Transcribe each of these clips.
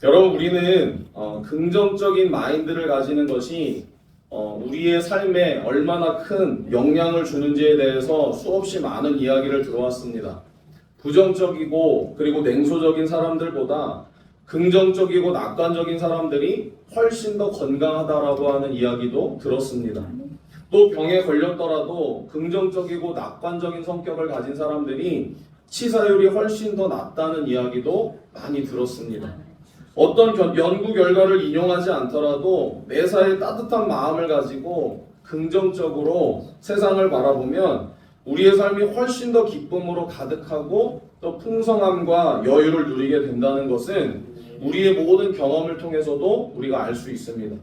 여러분, 우리는 긍정적인 마인드를 가지는 것이 우리의 삶에 얼마나 큰 영향을 주는지에 대해서 수없이 많은 이야기를 들어왔습니다. 부정적이고 그리고 냉소적인 사람들보다 긍정적이고 낙관적인 사람들이 훨씬 더 건강하다라고 하는 이야기도 들었습니다. 또 병에 걸렸더라도 긍정적이고 낙관적인 성격을 가진 사람들이 치사율이 훨씬 더 낮다는 이야기도 많이 들었습니다. 어떤 연구 결과를 인용하지 않더라도 매사에 따뜻한 마음을 가지고 긍정적으로 세상을 바라보면 우리의 삶이 훨씬 더 기쁨으로 가득하고 또 풍성함과 여유를 누리게 된다는 것은 우리의 모든 경험을 통해서도 우리가 알 수 있습니다.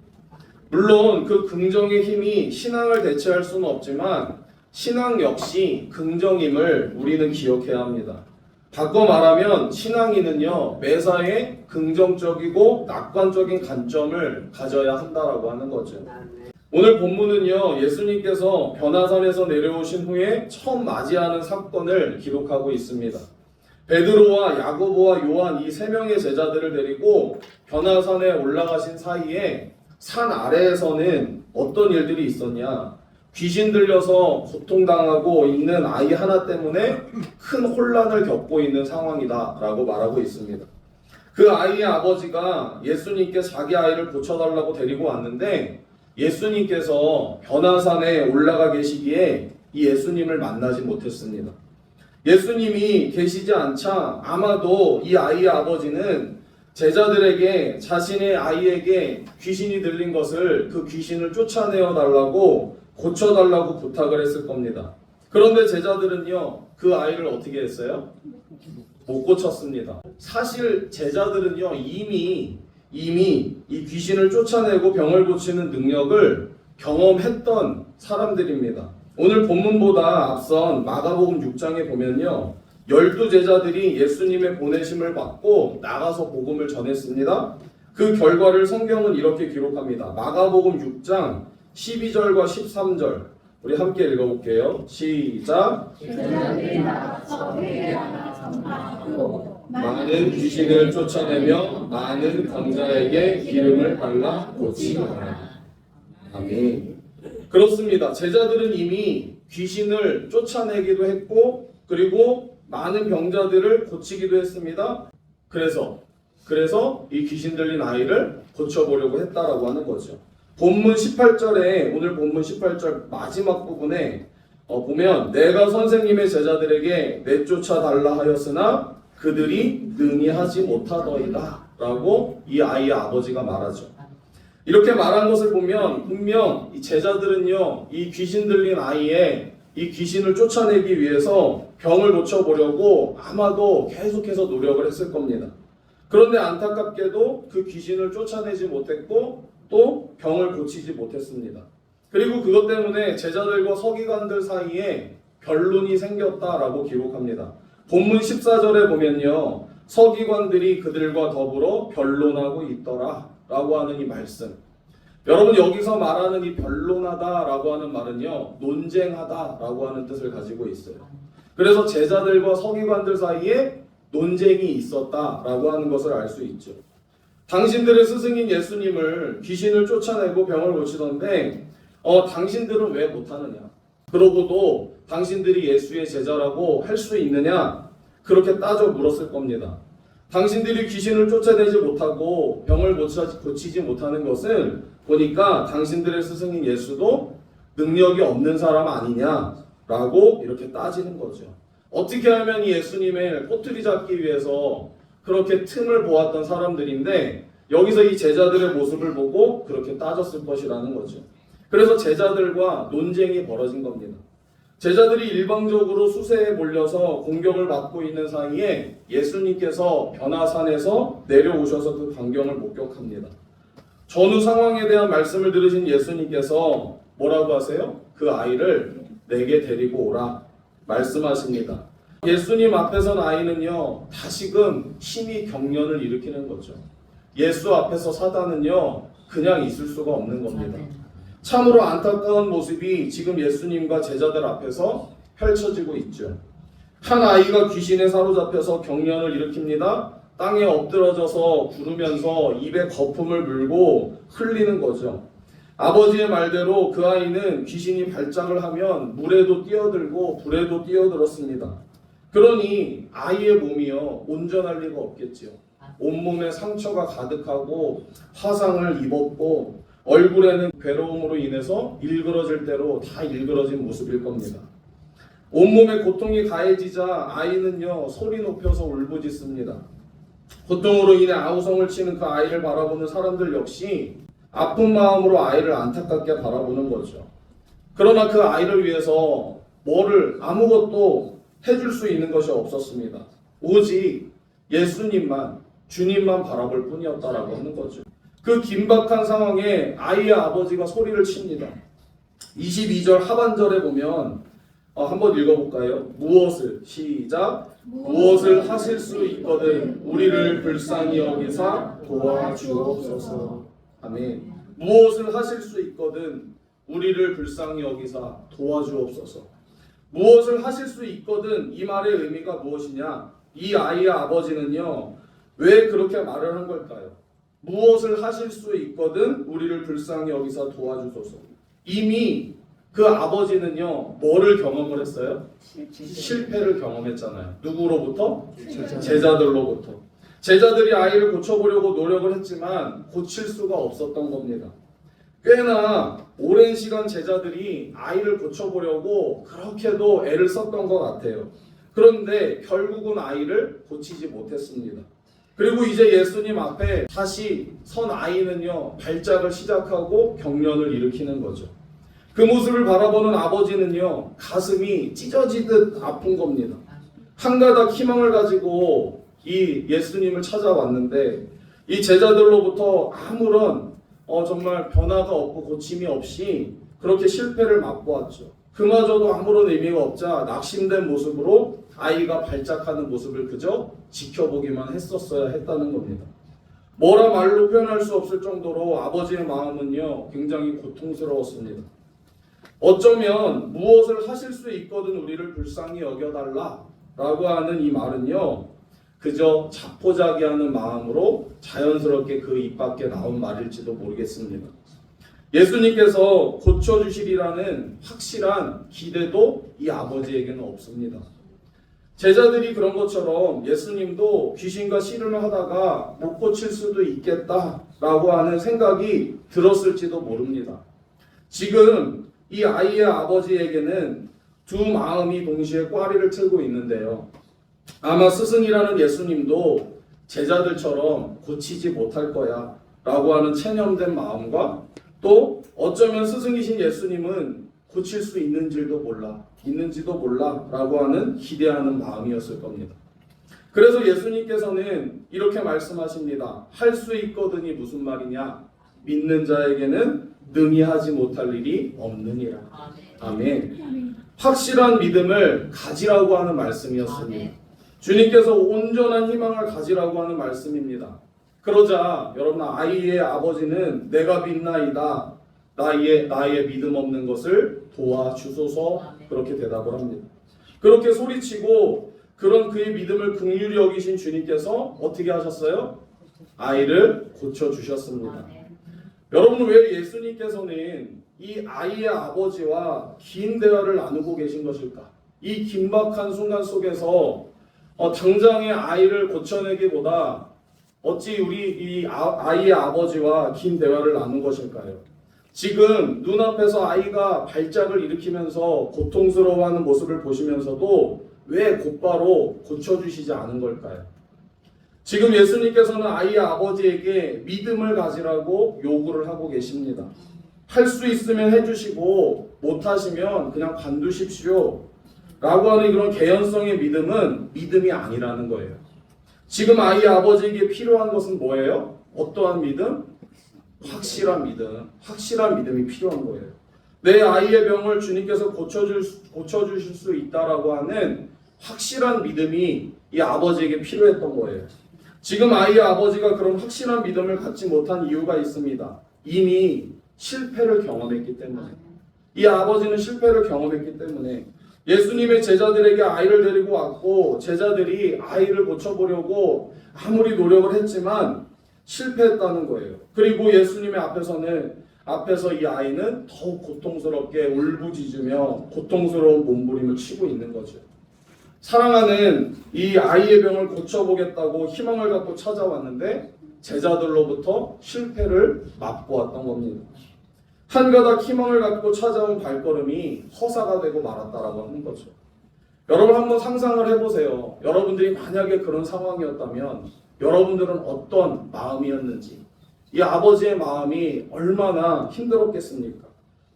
물론 그 긍정의 힘이 신앙을 대체할 수는 없지만 신앙 역시 긍정임을 우리는 기억해야 합니다. 바꿔 말하면 신앙인은요, 매사에 긍정적이고 낙관적인 관점을 가져야 한다라고 하는 거죠. 오늘 본문은요, 예수님께서 변화산에서 내려오신 후에 처음 맞이하는 사건을 기록하고 있습니다. 베드로와 야고보와 요한 이 세 명의 제자들을 데리고 변화산에 올라가신 사이에 산 아래에서는 어떤 일들이 있었냐? 귀신 들려서 고통당하고 있는 아이 하나 때문에 큰 혼란을 겪고 있는 상황이다 라고 말하고 있습니다. 그 아이의 아버지가 예수님께 자기 아이를 고쳐달라고 데리고 왔는데 예수님께서 변화산에 올라가 계시기에 이 예수님을 만나지 못했습니다. 예수님이 계시지 않자 아마도 이 아이의 아버지는 제자들에게 자신의 아이에게 귀신이 들린 것을 그 귀신을 쫓아내어 달라고 고쳐달라고 부탁을 했을 겁니다. 그런데 제자들은요, 그 아이를 어떻게 했어요? 못 고쳤습니다. 사실 제자들은요, 이미 이 귀신을 쫓아내고 병을 고치는 능력을 경험했던 사람들입니다. 오늘 본문보다 앞선 마가복음 6장에 보면요, 12제자들이 예수님의 보내심을 받고 나가서 복음을 전했습니다. 그 결과를 성경은 이렇게 기록합니다. 마가복음 6장 12절과 13절 우리 함께 읽어볼게요. 시작. 많은 귀신을 쫓아내며 많은 병자에게 기름을 발라 고치더라. 아멘. 그렇습니다. 제자들은 이미 귀신을 쫓아내기도 했고 그리고 많은 병자들을 고치기도 했습니다. 그래서 이 귀신 들린 아이를 고쳐보려고 했다라고 하는 거죠. 본문 18절에 오늘 본문 18절 마지막 부분에 보면 내가 선생님의 제자들에게 내쫓아 달라 하였으나 그들이 능히 하지 못하더이다 라고 이 아이의 아버지가 말하죠. 이렇게 말한 것을 보면 분명 이 제자들은요, 이 귀신 들린 아이의 이 귀신을 쫓아내기 위해서 병을 고쳐보려고 아마도 계속해서 노력을 했을 겁니다. 그런데 안타깝게도 그 귀신을 쫓아내지 못했고 또 병을 고치지 못했습니다. 그리고 그것 때문에 제자들과 서기관들 사이에 변론이 생겼다라고 기록합니다. 본문 14절에 보면요, 서기관들이 그들과 더불어 변론하고 있더라 라고 하는 이 말씀. 여러분, 여기서 말하는 이 변론하다라고 하는 말은요, 논쟁하다라고 하는 뜻을 가지고 있어요. 그래서 제자들과 서기관들 사이에 논쟁이 있었다라고 하는 것을 알 수 있죠. 당신들의 스승인 예수님을 귀신을 쫓아내고 병을 고치던데 당신들은 왜 못하느냐? 그러고도 당신들이 예수의 제자라고 할 수 있느냐? 그렇게 따져 물었을 겁니다. 당신들이 귀신을 쫓아내지 못하고 병을 고치지 못하는 것은 보니까 당신들의 스승인 예수도 능력이 없는 사람 아니냐라고 이렇게 따지는 거죠. 어떻게 하면 이 예수님을 꼬투리 잡기 위해서 그렇게 틈을 보았던 사람들인데 여기서 이 제자들의 모습을 보고 그렇게 따졌을 것이라는 거죠. 그래서 제자들과 논쟁이 벌어진 겁니다. 제자들이 일방적으로 수세에 몰려서 공격을 받고 있는 사이에 예수님께서 변화산에서 내려오셔서 그 광경을 목격합니다. 전후 상황에 대한 말씀을 들으신 예수님께서 뭐라고 하세요? 그 아이를 내게 데리고 오라 말씀하십니다. 예수님 앞에 선 아이는요, 다시금 힘이 경련을 일으키는 거죠. 예수 앞에서 사단은요, 그냥 있을 수가 없는 겁니다. 참으로 안타까운 모습이 지금 예수님과 제자들 앞에서 펼쳐지고 있죠. 한 아이가 귀신에 사로잡혀서 경련을 일으킵니다. 땅에 엎드러져서 구르면서 입에 거품을 물고 흘리는 거죠. 아버지의 말대로 그 아이는 귀신이 발작을 하면 물에도 뛰어들고 불에도 뛰어들었습니다. 그러니 아이의 몸이요 온전할 리가 없겠지요. 온몸에 상처가 가득하고 화상을 입었고 얼굴에는 괴로움으로 인해서 일그러질 대로 다 일그러진 모습일 겁니다. 온몸에 고통이 가해지자 아이는요 소리 높여서 울부짖습니다. 고통으로 인해 아우성을 치는 그 아이를 바라보는 사람들 역시 아픈 마음으로 아이를 안타깝게 바라보는 거죠. 그러나 그 아이를 위해서 뭐를 아무것도 해줄 수 있는 것이 없었습니다. 오직 예수님만 주님만 바라볼 뿐이었다라고 하는 거죠. 그 긴박한 상황에 아이의 아버지가 소리를 칩니다. 22절 하반절에 보면 한번 읽어볼까요? 무엇을 시작 무엇을 하실 수 있거든 우리를 불쌍히 여기사 도와주옵소서. 아멘. 무엇을 하실 수 있거든 우리를 불쌍히 여기사 도와주옵소서. 무엇을 하실 수 있거든 이 말의 의미가 무엇이냐? 이 아이의 아버지는요 왜 그렇게 말을 한 걸까요? 무엇을 하실 수 있거든 우리를 불쌍히 여기사 도와주소서. 이미 그 아버지는요 뭐를 경험을 했어요? 실패를 경험했잖아요. 누구로부터? 제자들로부터. 제자들이 아이를 고쳐보려고 노력을 했지만 고칠 수가 없었던 겁니다. 꽤나 오랜 시간 제자들이 아이를 고쳐보려고 그렇게도 애를 썼던 것 같아요. 그런데 결국은 아이를 고치지 못했습니다. 그리고 이제 예수님 앞에 다시 선 아이는요 발작을 시작하고 경련을 일으키는 거죠. 그 모습을 바라보는 아버지는요 가슴이 찢어지듯 아픈 겁니다. 한 가닥 희망을 가지고 이 예수님을 찾아왔는데 이 제자들로부터 아무런 정말 변화가 없고 고침이 없이 그렇게 실패를 맛보았죠. 그마저도 아무런 의미가 없자 낙심된 모습으로 아이가 발작하는 모습을 그저 지켜보기만 했었어야 했다는 겁니다. 뭐라 말로 표현할 수 없을 정도로 아버지의 마음은요 굉장히 고통스러웠습니다. 어쩌면 무엇을 하실 수 있거든 우리를 불쌍히 여겨달라 라고 하는 이 말은요 그저 자포자기하는 마음으로 자연스럽게 그 입 밖에 나온 말일지도 모르겠습니다. 예수님께서 고쳐주시리라는 확실한 기대도 이 아버지에게는 없습니다. 제자들이 그런 것처럼 예수님도 귀신과 씨름을 하다가 못 고칠 수도 있겠다라고 하는 생각이 들었을지도 모릅니다. 지금 이 아이의 아버지에게는 두 마음이 동시에 꽈리를 틀고 있는데요. 아마 스승이라는 예수님도 제자들처럼 고치지 못할 거야 라고 하는 체념된 마음과 또 어쩌면 스승이신 예수님은 고칠 수 있는지도 몰라 라고 하는 기대하는 마음이었을 겁니다. 그래서 예수님께서는 이렇게 말씀하십니다. 할 수 있거든이 무슨 말이냐? 믿는 자에게는 능히 하지 못할 일이 없느니라. 아멘. 확실한 믿음을 가지라고 하는 말씀이었습니다. 주님께서 온전한 희망을 가지라고 하는 말씀입니다. 그러자 여러분 아이의 아버지는 내가 믿나이다. 나의 믿음 없는 것을 도와주소서 그렇게 대답을 합니다. 그렇게 소리치고 그런 그의 믿음을 긍휼히 여기신 주님께서 어떻게 하셨어요? 아이를 고쳐주셨습니다. 여러분 왜 예수님께서는 이 아이의 아버지와 긴 대화를 나누고 계신 것일까? 이 긴박한 순간 속에서 당장의 아이를 고쳐내기보다 어찌 우리 이 아이의 아버지와 긴 대화를 나눈 것일까요? 지금 눈앞에서 아이가 발작을 일으키면서 고통스러워하는 모습을 보시면서도 왜 곧바로 고쳐주시지 않은 걸까요? 지금 예수님께서는 아이의 아버지에게 믿음을 가지라고 요구를 하고 계십니다. 할 수 있으면 해주시고 못하시면 그냥 관두십시오 라고 하는 그런 개연성의 믿음은 믿음이 아니라는 거예요. 지금 아이의 아버지에게 필요한 것은 뭐예요? 어떠한 믿음? 확실한 믿음이 필요한 거예요. 내 아이의 병을 주님께서 고쳐주실 수 있다라고 하는 확실한 믿음이 이 아버지에게 필요했던 거예요. 지금 아이의 아버지가 그런 확실한 믿음을 갖지 못한 이유가 있습니다. 이미 실패를 경험했기 때문에. 이 아버지는 실패를 경험했기 때문에 예수님의 제자들에게 아이를 데리고 왔고 제자들이 아이를 고쳐보려고 아무리 노력을 했지만 실패했다는 거예요. 그리고 예수님의 앞에서 이 아이는 더욱 고통스럽게 울부짖으며 고통스러운 몸부림을 치고 있는 거죠. 사랑하는 이 아이의 병을 고쳐보겠다고 희망을 갖고 찾아왔는데 제자들로부터 실패를 맛보 왔던 겁니다. 한 가닥 희망을 갖고 찾아온 발걸음이 허사가 되고 말았다라고 하는 거죠. 여러분 한번 상상을 해보세요. 여러분들이 만약에 그런 상황이었다면 여러분들은 어떤 마음이었는지, 이 아버지의 마음이 얼마나 힘들었겠습니까?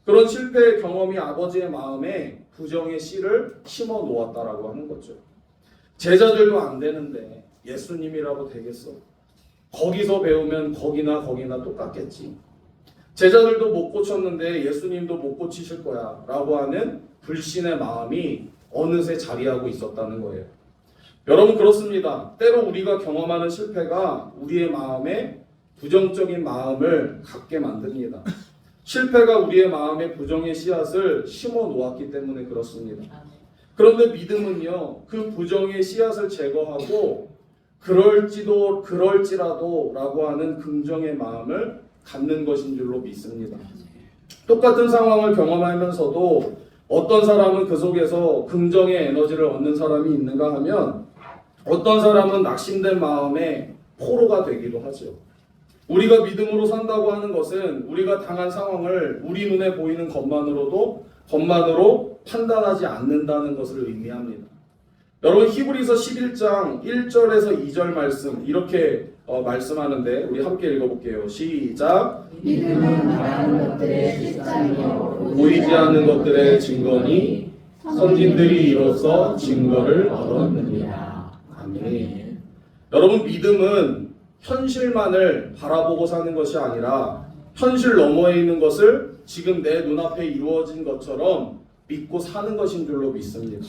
그런 실패의 경험이 아버지의 마음에 부정의 씨를 심어 놓았다라고 하는 거죠. 제자들도 안 되는데 예수님이라고 되겠어? 거기서 배우면 거기나 똑같겠지. 제자들도 못 고쳤는데 예수님도 못 고치실 거야 라고 하는 불신의 마음이 어느새 자리하고 있었다는 거예요. 여러분 그렇습니다. 때로 우리가 경험하는 실패가 우리의 마음에 부정적인 마음을 갖게 만듭니다. 실패가 우리의 마음에 부정의 씨앗을 심어 놓았기 때문에 그렇습니다. 그런데 믿음은요, 그 부정의 씨앗을 제거하고 그럴지라도 라고 하는 긍정의 마음을 갖는 것인 줄로 믿습니다. 똑같은 상황을 경험하면서도 어떤 사람은 그 속에서 긍정의 에너지를 얻는 사람이 있는가 하면 어떤 사람은 낙심된 마음에 포로가 되기도 하죠. 우리가 믿음으로 산다고 하는 것은 우리가 당한 상황을 우리 눈에 보이는 것만으로 판단하지 않는다는 것을 의미합니다. 여러분 히브리서 11장 1절에서 2절 말씀 이렇게 말씀하는데 우리 함께 읽어볼게요. 시작. 믿음은 바라는 것들의 실상이요 보이지 않는 것들의 증거니 선진들이 이로써 증거를 얻었느니라. 아멘. 여러분 믿음은 현실만을 바라보고 사는 것이 아니라 현실 너머에 있는 것을 지금 내 눈앞에 이루어진 것처럼 믿고 사는 것인 줄로 믿습니다.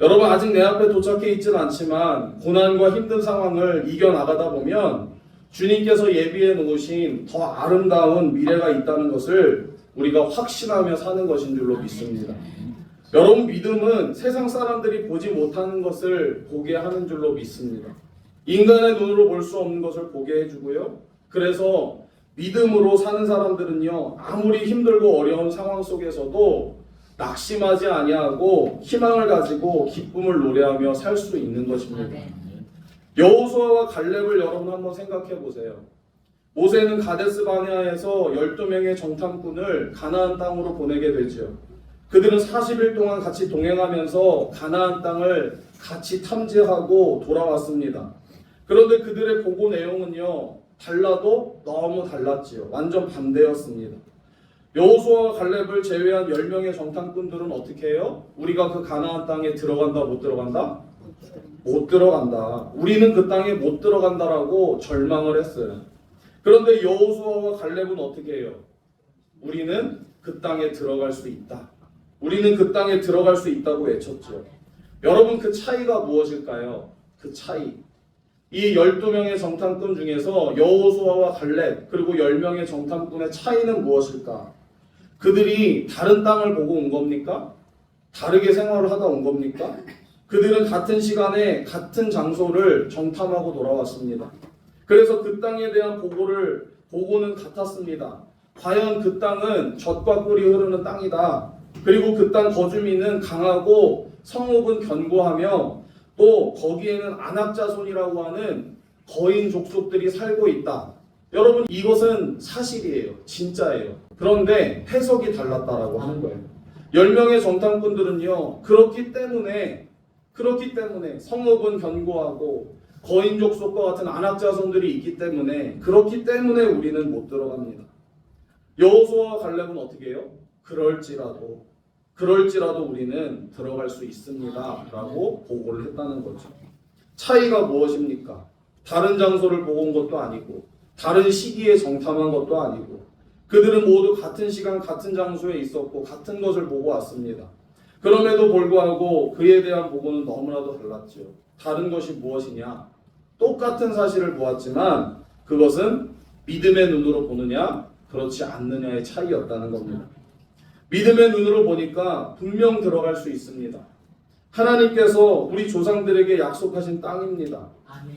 여러분 아직 내 앞에 도착해 있지는 않지만 고난과 힘든 상황을 이겨나가다 보면 주님께서 예비해 놓으신 더 아름다운 미래가 있다는 것을 우리가 확신하며 사는 것인 줄로 믿습니다. 여러분 믿음은 세상 사람들이 보지 못하는 것을 보게 하는 줄로 믿습니다. 인간의 눈으로 볼 수 없는 것을 보게 해주고요. 그래서 믿음으로 사는 사람들은요, 아무리 힘들고 어려운 상황 속에서도 낙심하지 아니하고 희망을 가지고 기쁨을 노래하며 살 수 있는 것입니다. 여호수아와 갈렙을 여러분 한번 생각해 보세요. 모세는 가데스 바네아에서 12명의 정탐꾼을 가나안 땅으로 보내게 되죠. 그들은 40일 동안 같이 동행하면서 가나안 땅을 같이 탐지하고 돌아왔습니다. 그런데 그들의 보고 내용은요, 달라도 너무 달랐지요. 완전 반대였습니다. 여호수아와 갈렙을 제외한 10명의 정탐꾼들은 어떻게 해요? 우리가 그 가나안 땅에 들어간다 못 들어간다? 못 들어간다. 우리는 그 땅에 못 들어간다라고 절망을 했어요. 그런데 여호수아와 갈렙은 어떻게 해요? 우리는 그 땅에 들어갈 수 있다. 우리는 그 땅에 들어갈 수 있다고 외쳤죠. 여러분 그 차이가 무엇일까요? 그 차이. 이 12명의 정탐꾼 중에서 여호수아와 갈렙 그리고 10명의 정탐꾼의 차이는 무엇일까? 그들이 다른 땅을 보고 온 겁니까? 다르게 생활을 하다 온 겁니까? 그들은 같은 시간에 같은 장소를 정탐하고 돌아왔습니다. 그래서 그 땅에 대한 보고는 같았습니다. 과연 그 땅은 젖과 꿀이 흐르는 땅이다. 그리고 그 땅 거주민은 강하고 성읍은 견고하며 또 거기에는 안악자손이라고 하는 거인 족속들이 살고 있다. 여러분 이것은 사실이에요. 진짜예요. 그런데 해석이 달랐다라고 하는 거예요. 10명의 정탐꾼들은요. 그렇기 때문에 성읍은 견고하고 거인 족속과 같은 안악자손들이 있기 때문에 그렇기 때문에 우리는 못 들어갑니다. 여호수아와 갈렙은 어떻게 해요? 그럴지라도 우리는 들어갈 수 있습니다 라고 보고를 했다는 거죠. 차이가 무엇입니까? 다른 장소를 보고 온 것도 아니고 다른 시기에 정탐한 것도 아니고 그들은 모두 같은 시간 같은 장소에 있었고 같은 것을 보고 왔습니다. 그럼에도 불구하고 그에 대한 보고는 너무나도 달랐죠. 다른 것이 무엇이냐? 똑같은 사실을 보았지만 그것은 믿음의 눈으로 보느냐 그렇지 않느냐의 차이였다는 겁니다. 믿음의 눈으로 보니까 분명 들어갈 수 있습니다. 하나님께서 우리 조상들에게 약속하신 땅입니다.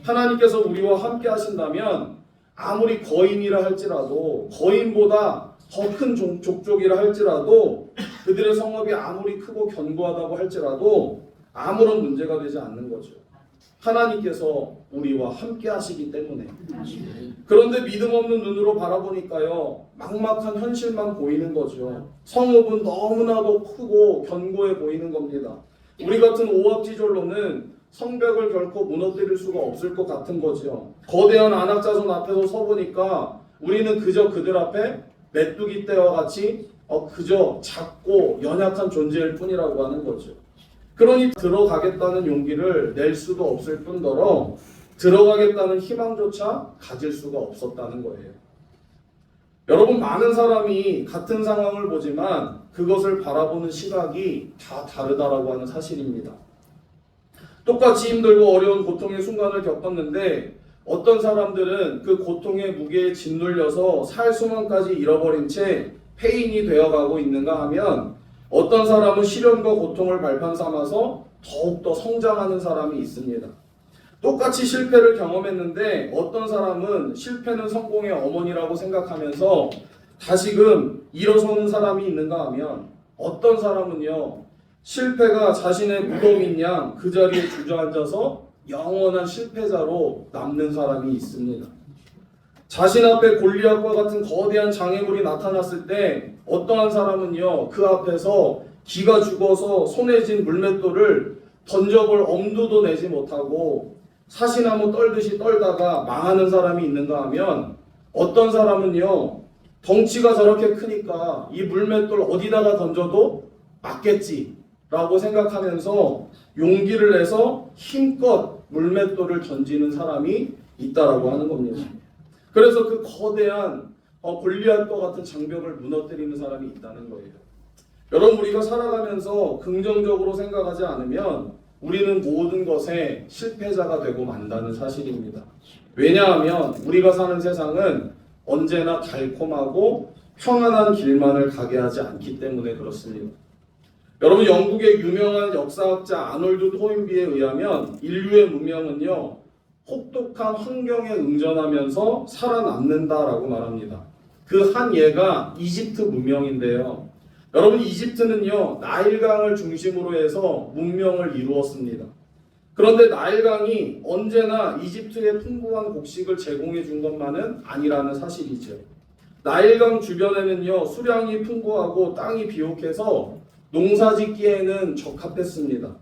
하나님께서 우리와 함께 하신다면 아무리 거인이라 할지라도 거인보다 더 큰 족족이라 할지라도 그들의 성읍이 아무리 크고 견고하다고 할지라도 아무런 문제가 되지 않는 거죠. 하나님께서 우리와 함께 하시기 때문에. 그런데 믿음 없는 눈으로 바라보니까요, 막막한 현실만 보이는 거죠. 성읍은 너무나도 크고 견고해 보이는 겁니다. 우리 같은 오합지졸로는 성벽을 결코 무너뜨릴 수가 없을 것 같은 거죠. 거대한 안악자손 앞에서 서보니까 우리는 그저 그들 앞에 메뚜기 떼와 같이 그저 작고 연약한 존재일 뿐이라고 하는 거죠. 그러니 들어가겠다는 용기를 낼 수도 없을 뿐더러 들어가겠다는 희망조차 가질 수가 없었다는 거예요. 여러분, 많은 사람이 같은 상황을 보지만 그것을 바라보는 시각이 다 다르다라고 하는 사실입니다. 똑같이 힘들고 어려운 고통의 순간을 겪었는데 어떤 사람들은 그 고통의 무게에 짓눌려서 살 수만까지 잃어버린 채 폐인이 되어가고 있는가 하면 어떤 사람은 시련과 고통을 발판 삼아서 더욱더 성장하는 사람이 있습니다. 똑같이 실패를 경험했는데 어떤 사람은 실패는 성공의 어머니라고 생각하면서 다시금 일어서는 사람이 있는가 하면 어떤 사람은요, 실패가 자신의 무덤인 양 그 자리에 주저앉아서 영원한 실패자로 남는 사람이 있습니다. 자신 앞에 골리앗과 같은 거대한 장애물이 나타났을 때 어떠한 사람은요, 그 앞에서 기가 죽어서 손에 쥔 물맷돌을 던져볼 엄두도 내지 못하고 사시나무 떨듯이 떨다가 망하는 사람이 있는가 하면 어떤 사람은요, 덩치가 저렇게 크니까 이 물맷돌 어디다가 던져도 맞겠지라고 생각하면서 용기를 내서 힘껏 물맷돌을 던지는 사람이 있다라고 하는 겁니다. 그래서 그 거대한 골리앗과 같은 장벽을 무너뜨리는 사람이 있다는 거예요. 여러분, 우리가 살아가면서 긍정적으로 생각하지 않으면 우리는 모든 것에 실패자가 되고 만다는 사실입니다. 왜냐하면 우리가 사는 세상은 언제나 달콤하고 평안한 길만을 가게 하지 않기 때문에 그렇습니다. 여러분, 영국의 유명한 역사학자 아놀드 토인비에 의하면 인류의 문명은요, 혹독한 환경에 응전하면서 살아남는다라고 말합니다. 그 한 예가 이집트 문명인데요. 여러분, 이집트는요, 나일강을 중심으로 해서 문명을 이루었습니다. 그런데 나일강이 언제나 이집트에 풍부한 곡식을 제공해 준 것만은 아니라는 사실이죠. 나일강 주변에는요, 수량이 풍부하고 땅이 비옥해서 농사짓기에는 적합했습니다.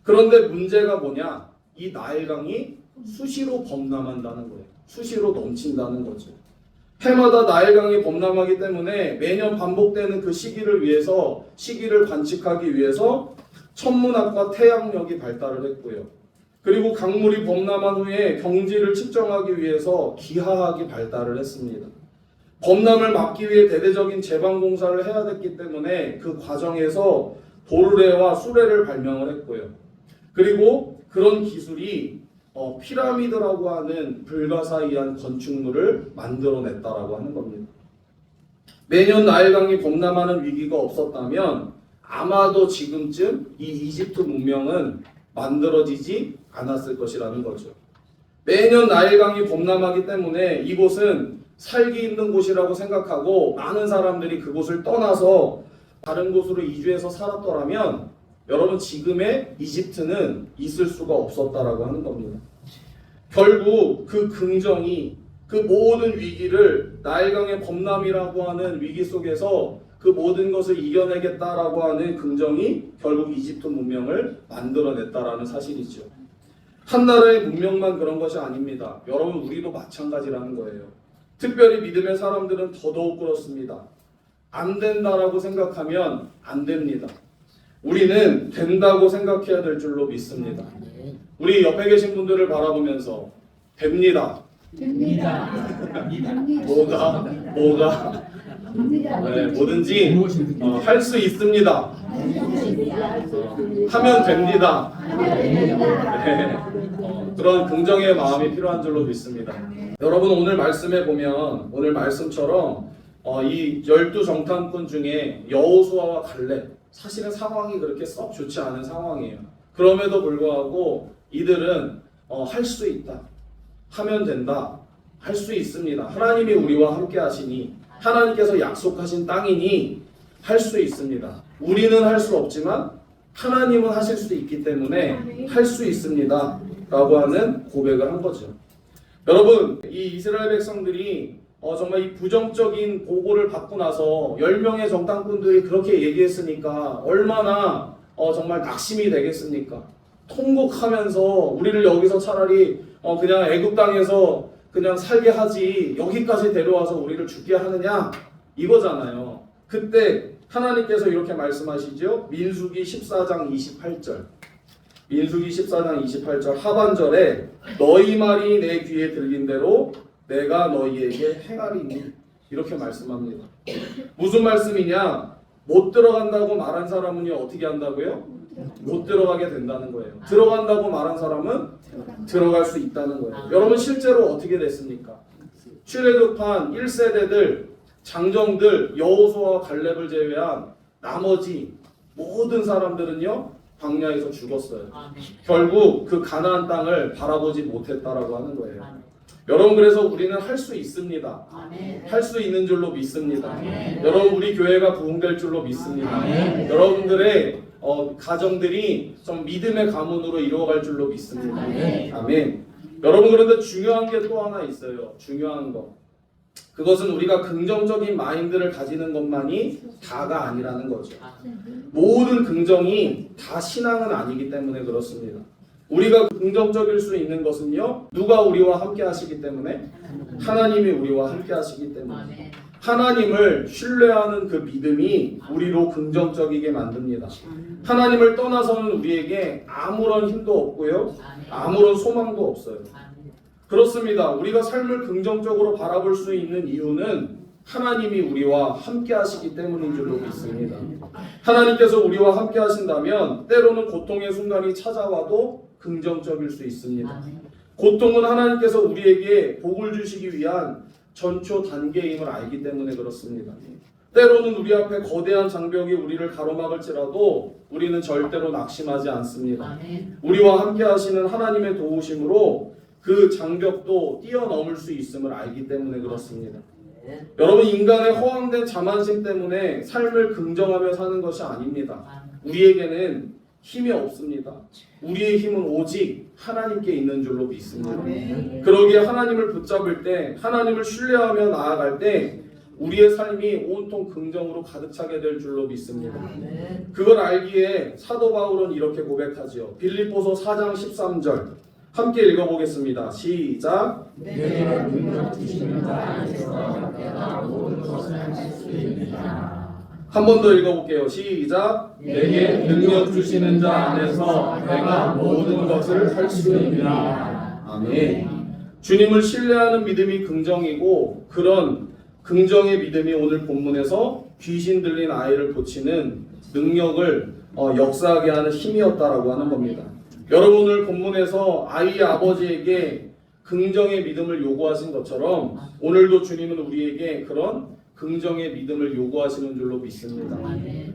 그런데 문제가 뭐냐? 이 나일강이 수시로 범람한다는 거예요. 수시로 넘친다는 거죠. 해마다 나일강이 범람하기 때문에 매년 반복되는 그 시기를 관측하기 위해서 천문학과 태양력이 발달을 했고요. 그리고 강물이 범람한 후에 경지를 측정하기 위해서 기하학이 발달을 했습니다. 범람을 막기 위해 대대적인 제방 공사를 해야 됐기 때문에 그 과정에서 도르래와 수레를 발명을 했고요. 그리고 그런 기술이 피라미드라고 하는 불가사의한 건축물을 만들어냈다라고 하는 겁니다. 매년 나일강이 범람하는 위기가 없었다면 아마도 지금쯤 이 이집트 문명은 만들어지지 않았을 것이라는 거죠. 매년 나일강이 범람하기 때문에 이곳은 살기 힘든 곳이라고 생각하고 많은 사람들이 그곳을 떠나서 다른 곳으로 이주해서 살았더라면 여러분, 지금의 이집트는 있을 수가 없었다라고 하는 겁니다. 결국 그 긍정이 그 모든 위기를 나일강의 범람이라고 하는 위기 속에서 그 모든 것을 이겨내겠다라고 하는 긍정이 결국 이집트 문명을 만들어냈다라는 사실이죠. 한 나라의 문명만 그런 것이 아닙니다. 여러분, 우리도 마찬가지라는 거예요. 특별히 믿음의 사람들은 더더욱 그렇습니다. 안 된다라고 생각하면 안 됩니다. 우리는 된다고 생각해야 될 줄로 믿습니다. 우리 옆에 계신 분들을 바라보면서 됩니다. 뭐가 네, 뭐든지 할 수 있습니다. 하면 됩니다. 네, 그런 긍정의 마음이 필요한 줄로 믿습니다. 여러분, 오늘 말씀에 보면 오늘 말씀처럼 이 12정탐꾼 중에 여호수아와 갈렙, 사실은 상황이 그렇게 썩 좋지 않은 상황이에요. 그럼에도 불구하고 이들은 할 수 있다, 하면 된다, 할 수 있습니다. 하나님이 우리와 함께 하시니, 하나님께서 약속하신 땅이니 할 수 있습니다. 우리는 할 수 없지만 하나님은 하실 수 있기 때문에 할 수 있습니다 라고 하는 고백을 한 거죠. 여러분, 이 이스라엘 백성들이 정말 이 부정적인 보고를 받고 나서 10명의 정탐꾼들이 그렇게 얘기했으니까 얼마나 정말 낙심이 되겠습니까? 통곡하면서 우리를 여기서 차라리 그냥 애굽 땅에서 그냥 살게 하지 여기까지 데려와서 우리를 죽게 하느냐 이거잖아요. 그때 하나님께서 이렇게 말씀하시죠. 민수기 14장 28절. 민수기 14장 28절 하반절에 너희 말이 내 귀에 들린 대로 내가 너희에게 행하리니 이렇게 말씀합니다. 무슨 말씀이냐? 못 들어간다고 말한 사람은요 어떻게 한다고요? 못 들어가게 된다는 거예요. 들어간다고 말한 사람은 들어갈 수 있다는 거예요. 여러분 실제로 어떻게 됐습니까? 출애굽한 1세대들 장정들 여호수아와 갈렙을 제외한 나머지 모든 사람들은요 광야에서 죽었어요. 결국 그 가나안 땅을 바라보지 못했다라고 하는 거예요. 여러분 그래서 우리는 할 수 있습니다. 할 수 있는 줄로 믿습니다. 여러분 우리 교회가 부흥될 줄로 믿습니다. 여러분들의 가정들이 좀 믿음의 가문으로 이루어갈 줄로 믿습니다. 아멘. 여러분 그런데 중요한 게 또 하나 있어요. 중요한 거. 그것은 우리가 긍정적인 마인드를 가지는 것만이 다가 아니라는 거죠. 모든 긍정이 다 신앙은 아니기 때문에 그렇습니다. 우리가 긍정적일 수 있는 것은요, 누가 우리와 함께 하시기 때문에? 하나님이 우리와 함께 하시기 때문에. 하나님을 신뢰하는 그 믿음이 우리로 긍정적이게 만듭니다. 하나님을 떠나서는 우리에게 아무런 힘도 없고요, 아무런 소망도 없어요. 그렇습니다. 우리가 삶을 긍정적으로 바라볼 수 있는 이유는 하나님이 우리와 함께 하시기 때문인 줄로 믿습니다. 하나님께서 우리와 함께 하신다면 때로는 고통의 순간이 찾아와도 긍정적일 수 있습니다. 고통은 하나님께서 우리에게 복을 주시기 위한 전초 단계임을 알기 때문에 그렇습니다. 때로는 우리 앞에 거대한 장벽이 우리를 가로막을지라도 우리는 절대로 낙심하지 않습니다. 우리와 함께 하시는 하나님의 도우심으로 그 장벽도 뛰어넘을 수 있음을 알기 때문에 그렇습니다. 여러분 인간의 허황된 자만심 때문에 삶을 긍정하며 사는 것이 아닙니다. 우리에게는 힘이 없습니다. 우리의 힘은 오직 하나님께 있는 줄로 믿습니다. 그러기에 하나님을 붙잡을 때, 하나님을 신뢰하며 나아갈 때 우리의 삶이 온통 긍정으로 가득 차게 될 줄로 믿습니다. 그걸 알기에 사도 바울은 이렇게 고백하지요. 빌립보서 4장 13절 함께 읽어보겠습니다. 시작. 내게 능력 주시는 자 안에서 내가 모든 것을 할 수 있느니라. 한 번 더 읽어볼게요. 시작. 내게 능력 주시는 자 안에서 내가 모든 것을 할 수 있느니라. 아멘. 주님을 신뢰하는 믿음이 긍정이고 그런 긍정의 믿음이 오늘 본문에서 귀신 들린 아이를 고치는 능력을 역사하게 하는 힘이었다라고 하는 겁니다. 여러분 오늘 본문에서 아이의 아버지에게 긍정의 믿음을 요구하신 것처럼 오늘도 주님은 우리에게 그런 긍정의 믿음을 요구하시는 줄로 믿습니다.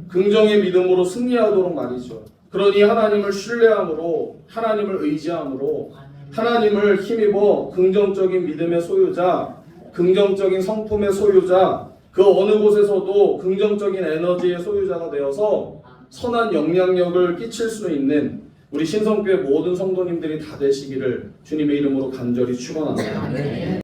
긍정의 믿음으로 승리하도록 말이죠. 그러니 하나님을 신뢰함으로, 하나님을 의지함으로, 하나님을 힘입어 긍정적인 믿음의 소유자, 긍정적인 성품의 소유자, 그 어느 곳에서도 긍정적인 에너지의 소유자가 되어서 선한 영향력을 끼칠 수 있는 우리 신성교회 모든 성도님들이 다 되시기를 주님의 이름으로 간절히 축원합니다.